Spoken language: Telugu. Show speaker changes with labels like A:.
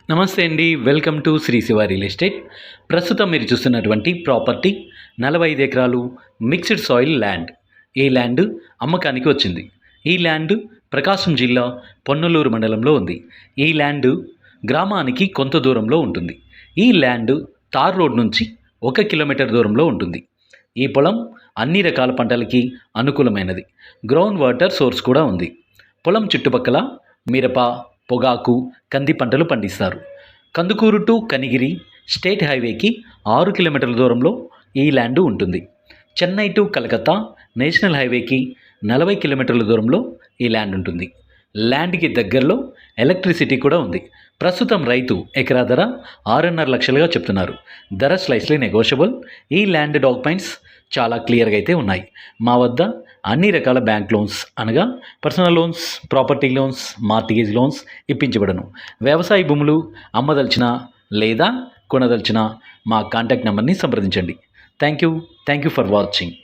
A: నమస్తే అండి. Welcome to Shri Shiva real estate. ప్రస్తుతం మీరు చూస్తున్నటువంటి ప్రాపర్టీ 45 ఎకరాలు మిక్స్డ్ సాయిల్ ల్యాండ్. ఈ ల్యాండ్ అమ్మకానికి వచ్చింది. ఈ ల్యాండ్ ప్రకాశం జిల్లా పొన్నలూరు మండలంలో ఉంది. ఈ ల్యాండ్ గ్రామానికి కొంత దూరంలో ఉంటుంది. ఈ ల్యాండ్ తార్ రోడ్ నుంచి 1 కిలోమీటర్ దూరంలో ఉంటుంది. ఈ పొలం అన్ని రకాల పంటలకి అనుకూలమైనది. గ్రౌండ్ వాటర్ సోర్స్ కూడా ఉంది. పొలం చుట్టుపక్కల మిరప, పొగాకు, కంది పంటలు పండిస్తారు. కందుకూరు టు కనిగిరి స్టేట్ హైవేకి 6 కిలోమీటర్ల దూరంలో ఈ ల్యాండ్ ఉంటుంది. చెన్నై టు కలకత్తా నేషనల్ హైవేకి 40 కిలోమీటర్ల దూరంలో ఈ ల్యాండ్ ఉంటుంది. ల్యాండ్కి దగ్గరలో ఎలక్ట్రిసిటీ కూడా ఉంది. ప్రస్తుతం రైతు ఎకరా ధర 6.5 లక్షలుగా చెప్తున్నారు. ధర స్లైస్లీ నెగోషియబుల్. ఈ ల్యాండ్ డాక్యుమెంట్స్ చాలా క్లియర్గా అయితే ఉన్నాయి. మా వద్ద అన్ని రకాల బ్యాంక్ లోన్స్ అనగా personal loans, property loans, mortgage loans ఇప్పించబడను. వ్యవసాయ భూములు అమ్మదలిచిన లేదా కొనదలిచిన మా కాంటాక్ట్ నెంబర్ని సంప్రదించండి. Thank you for watching.